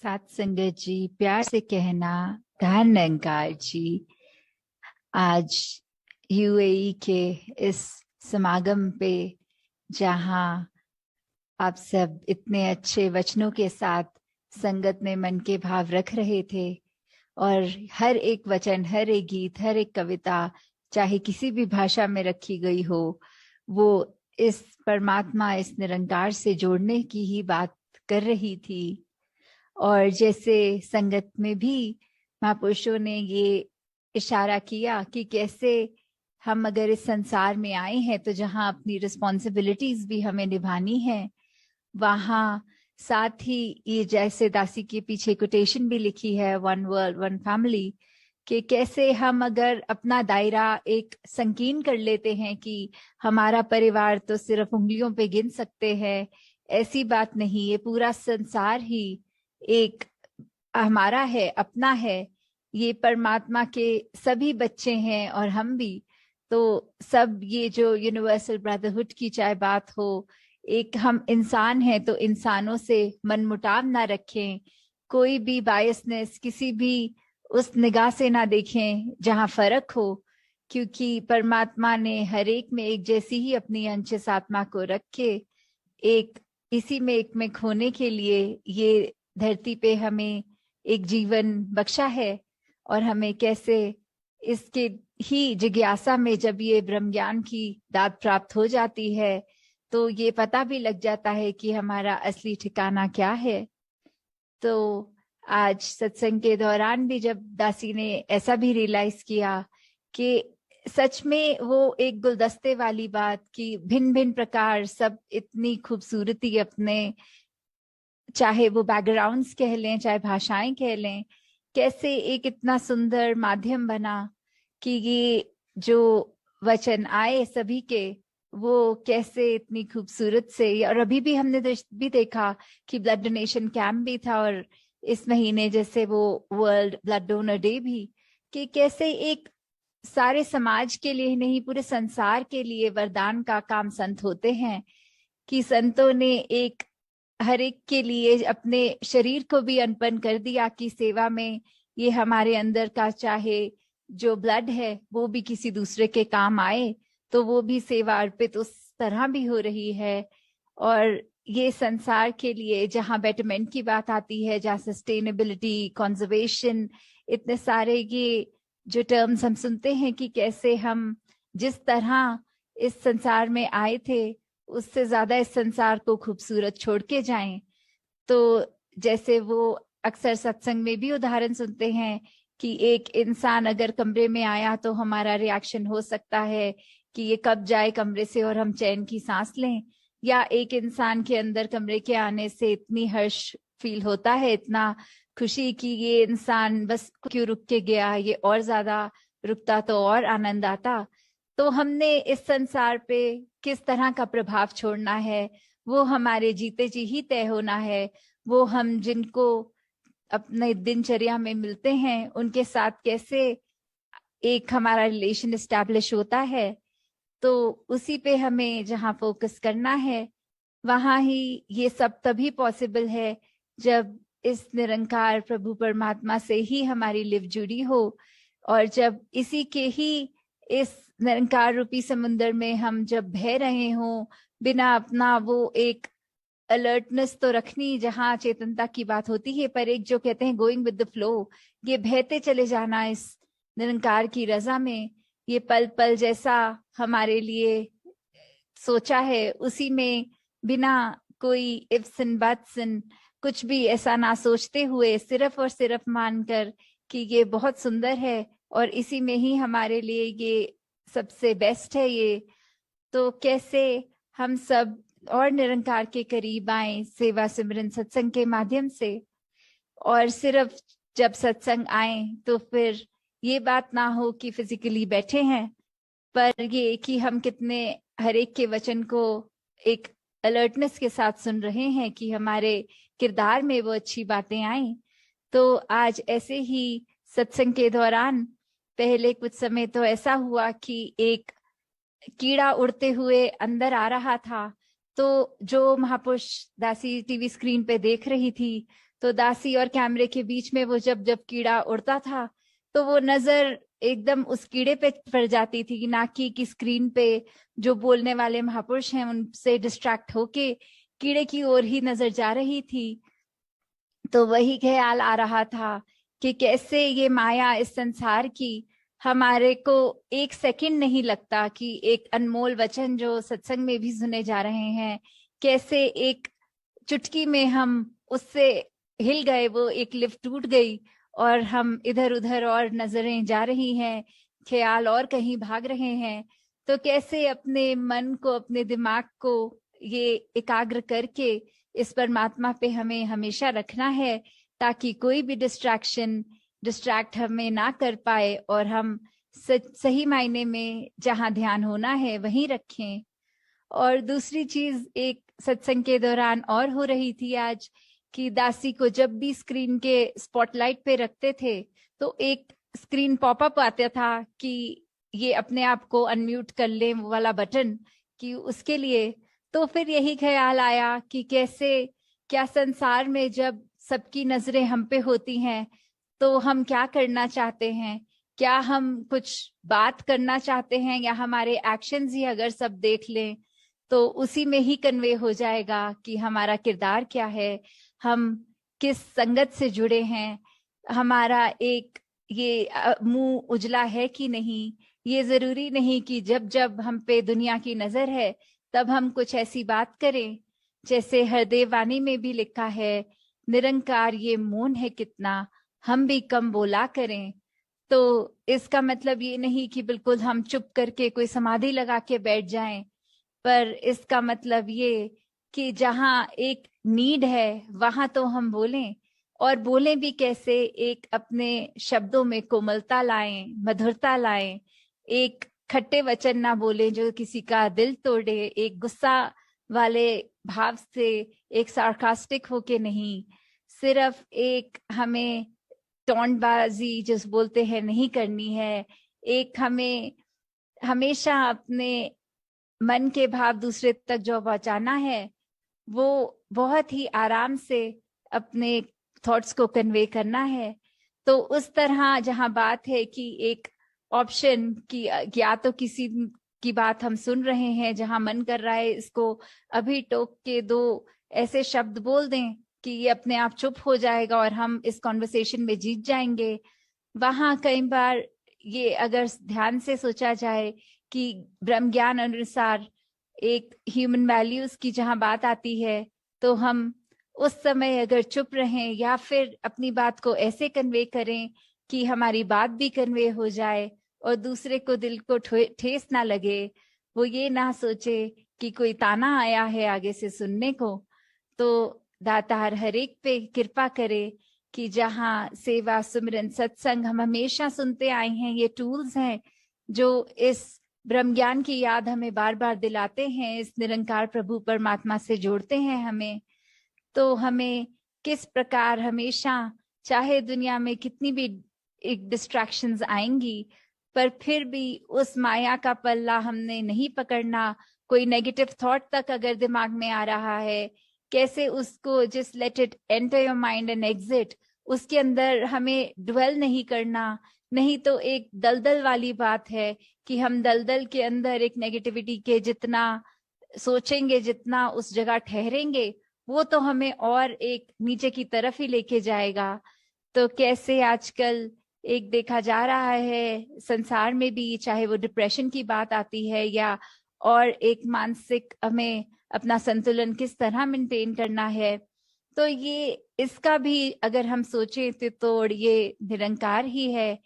सात संगत जी, प्यार से कहना धन निरंकार जी। आज यूएई के इस समागम पे, जहां आप सब इतने अच्छे वचनों के साथ संगत में मन के भाव रख रहे थे, और हर एक वचन, हर एक गीत, हर एक कविता, चाहे किसी भी भाषा में रखी गई हो, वो इस परमात्मा, इस निरंकार से जोड़ने की ही बात कर रही थी। और जैसे संगत में भी महापुरुषों ने ये इशारा किया कि कैसे हम अगर इस संसार में आए हैं तो जहाँ अपनी रिस्पॉन्सिबिलिटीज भी हमें निभानी है, वहाँ साथ ही ये जैसे दासी के पीछे कोटेशन भी लिखी है, वन वर्ल्ड वन फैमिली, कि कैसे हम अगर अपना दायरा एक संकीर्ण कर लेते हैं कि हमारा परिवार तो सिर्फ उंगलियों पे गिन सकते हैं, ऐसी बात नहीं। ये पूरा संसार ही एक हमारा है, अपना है। ये परमात्मा के सभी बच्चे हैं और हम भी। तो सब ये जो यूनिवर्सल ब्रदरहुड की चाहे बात हो, एक हम इंसान हैं तो इंसानों से मनमुटाव ना रखें, कोई भी बायसनेस किसी भी उस निगाह से ना देखें जहां फर्क हो, क्योंकि परमात्मा ने हर एक में एक जैसी ही अपनी अंश आत्मा को रख के एक इसी में एक में खोने के लिए ये धरती पे हमें एक जीवन बख्शा है। और हमें कैसे इसके ही जिज्ञासा में जब ये ब्रह्म ज्ञान की दात प्राप्त हो जाती है तो ये पता भी लग जाता है कि हमारा असली ठिकाना क्या है। तो आज सत्संग के दौरान भी जब दासी ने ऐसा भी रियलाइज किया कि सच में वो एक गुलदस्ते वाली बात कि भिन्न भिन्न प्रकार सब इतनी खूबसूरती अपने, चाहे वो बैकग्राउंड्स कह लें चाहे भाषाएं कह लें, कैसे एक इतना सुंदर माध्यम बना कि ये जो वचन आए सभी के, वो कैसे इतनी खूबसूरत से। और अभी भी हमने भी देखा कि ब्लड डोनेशन कैंप भी था, और इस महीने जैसे वो वर्ल्ड ब्लड डोनर डे भी, कि कैसे एक सारे समाज के लिए नहीं पूरे संसार के लिए वरदान का काम संत होते हैं। कि संतों ने एक हर एक के लिए अपने शरीर को भी अर्पण कर दिया कि सेवा में ये हमारे अंदर का चाहे जो ब्लड है वो भी किसी दूसरे के काम आए, तो वो भी सेवा अर्पित उस तरह भी हो रही है। और ये संसार के लिए जहाँ बेटरमेंट की बात आती है, जहाँ सस्टेनेबिलिटी, कंजर्वेशन, इतने सारे ये जो टर्म्स हम सुनते हैं कि कैसे हम जिस तरह इस संसार में आए थे उससे ज्यादा इस संसार को खूबसूरत छोड़ के जाएं। तो जैसे वो अक्सर सत्संग में भी उदाहरण सुनते हैं कि एक इंसान अगर कमरे में आया तो हमारा रिएक्शन हो सकता है कि ये कब जाए कमरे से और हम चैन की सांस लें, या एक इंसान के अंदर कमरे के आने से इतनी हर्ष फील होता है, इतना खुशी कि ये इंसान बस क्यों रुक के गया, ये और ज्यादा रुकता तो और आनंद आता। तो हमने इस संसार पे किस तरह का प्रभाव छोड़ना है वो हमारे जीते जी ही तय होना है। वो हम जिनको अपने दिनचर्या में मिलते हैं उनके साथ कैसे एक हमारा रिलेशन एस्टैब्लिश होता है, तो उसी पे हमें जहाँ फोकस करना है। वहां ही ये सब तभी पॉसिबल है जब इस निरंकार प्रभु परमात्मा से ही हमारी लिव जुड़ी हो, और जब इसी के ही इस निरंकार रूपी समुद्र में हम जब बह रहे हों, बिना अपना वो एक अलर्टनेस तो रखनी जहाँ चेतनता की बात होती है, पर एक जो कहते हैं गोइंग विद द फ्लो, ये बहते चले जाना इस निरंकार की रजा में। ये पल पल जैसा हमारे लिए सोचा है उसी में, बिना कोई इफ्स एंड बट्स एंड कुछ भी ऐसा ना सोचते हुए सिर्फ और सिर्फ मानकर कि ये बहुत सुंदर है और इसी में ही हमारे लिए ये सबसे बेस्ट है ये। तो कैसे हम सब और निरंकार के करीब आए सेवा सिमरन सत्संग के माध्यम से। और सिर्फ जब सत्संग आए तो फिर ये बात ना हो कि फिजिकली बैठे हैं, पर ये कि हम कितने हर एक के वचन को एक अलर्टनेस के साथ सुन रहे हैं कि हमारे किरदार में वो अच्छी बातें आए। तो आज ऐसे ही सत्संग के दौरान पहले कुछ समय तो ऐसा हुआ कि एक कीड़ा उड़ते हुए अंदर आ रहा था, तो जो महापुरुष दासी टीवी स्क्रीन पे देख रही थी तो दासी और कैमरे के बीच में वो जब जब कीड़ा उड़ता था तो वो नजर एकदम उस कीड़े पे पड़ जाती थी, ना कि स्क्रीन पे जो बोलने वाले महापुरुष हैं उनसे डिस्ट्रैक्ट होके कीड़े की ओर ही नजर जा रही थी। तो वही ख्याल आ रहा था कि कैसे ये माया इस संसार की हमारे को एक सेकंड नहीं लगता कि एक अनमोल वचन जो सत्संग में भी सुने जा रहे हैं, कैसे एक चुटकी में हम उससे हिल गए, वो एक लिफ्ट टूट गई और हम इधर उधर और नजरें जा रही हैं, ख्याल और कहीं भाग रहे हैं। तो कैसे अपने मन को, अपने दिमाग को ये एकाग्र करके इस परमात्मा पे हमें हमेशा रखना है, ताकि कोई भी डिस्ट्रैक्ट हमें ना कर पाए और हम सही मायने में जहाँ ध्यान होना है वहीं रखें। और दूसरी चीज एक सत्संग के दौरान और हो रही थी आज, कि दासी को जब भी स्क्रीन के स्पॉटलाइट पे रखते थे तो एक स्क्रीन पॉपअप आता था कि ये अपने आप को अनम्यूट कर ले, वो वाला बटन, कि उसके लिए। तो फिर यही ख्याल आया कि कैसे, क्या संसार में जब सबकी नजरें हम पे होती हैं तो हम क्या करना चाहते हैं, क्या हम कुछ बात करना चाहते हैं, या हमारे एक्शंस ही अगर सब देख लें तो उसी में ही कन्वे हो जाएगा कि हमारा किरदार क्या है, हम किस संगत से जुड़े हैं, हमारा एक ये मुंह उजला है कि नहीं। ये जरूरी नहीं कि जब जब हम पे दुनिया की नजर है तब हम कुछ ऐसी बात करें, जैसे हरदेव वाणी में भी लिखा है, निरंकार ये मौन है कितना, हम भी कम बोला करें। तो इसका मतलब ये नहीं कि बिल्कुल हम चुप करके कोई समाधि लगा के बैठ जाएं, पर इसका मतलब ये कि जहाँ एक नीड है वहां तो हम बोलें, और बोलें भी कैसे, एक अपने शब्दों में कोमलता लाएं, मधुरता लाएं, एक खट्टे वचन ना बोले जो किसी का दिल तोड़े, एक गुस्सा वाले भाव से, एक सार्कास्टिक होके नहीं, सिर्फ एक हमें टोंटबाजी जिस बोलते हैं नहीं करनी है। एक हमें हमेशा अपने मन के भाव दूसरे तक जो पहुंचाना है वो बहुत ही आराम से अपने थॉट्स को कन्वे करना है। तो उस तरह जहां बात है कि एक ऑप्शन की, या तो किसी की बात हम सुन रहे हैं जहां मन कर रहा है इसको अभी टोक के दो ऐसे शब्द बोल दें कि ये अपने आप चुप हो जाएगा और हम इस कॉन्वर्सेशन में जीत जाएंगे, वहां कई बार ये अगर ध्यान से सोचा जाए कि ब्रह्म ज्ञान अनुसार एक ह्यूमन वैल्यूज की जहां बात आती है, तो हम उस समय अगर चुप रहें या फिर अपनी बात को ऐसे कन्वे करें कि हमारी बात भी कन्वे हो जाए और दूसरे को दिल को ठेस ना लगे, वो ये ना सोचे कि कोई ताना आया है आगे से सुनने को। तो दातार हरेक पे कृपा करे कि जहाँ सेवा, सुमिरन, सत्संग हम हमेशा सुनते आए हैं, ये टूल्स हैं जो इस ब्रह्म ज्ञान की याद हमें बार बार दिलाते हैं, इस निरंकार प्रभु परमात्मा से जोड़ते हैं हमें। तो हमें किस प्रकार हमेशा, चाहे दुनिया में कितनी भी एक डिस्ट्रैक्शंस आएंगी, पर फिर भी उस माया का पल्ला हमने नहीं पकड़ना। कोई नेगेटिव थॉट तक अगर दिमाग में आ रहा है, कैसे उसको just let it enter your mind and exit, उसके अंदर हमें ड्वेल नहीं करना। नहीं तो एक दलदल वाली बात है कि हम दलदल के अंदर एक नेगेटिविटी के जितना सोचेंगे, जितना उस जगह ठहरेंगे, वो तो हमें और एक नीचे की तरफ ही लेके जाएगा। तो कैसे आजकल एक देखा जा रहा है संसार में भी, चाहे वो डिप्रेशन की बात आती है या और एक मानसिक हमें अपना संतुलन किस तरह मेंटेन करना है, तो ये इसका भी अगर हम सोचें तो ये निरंकार ही है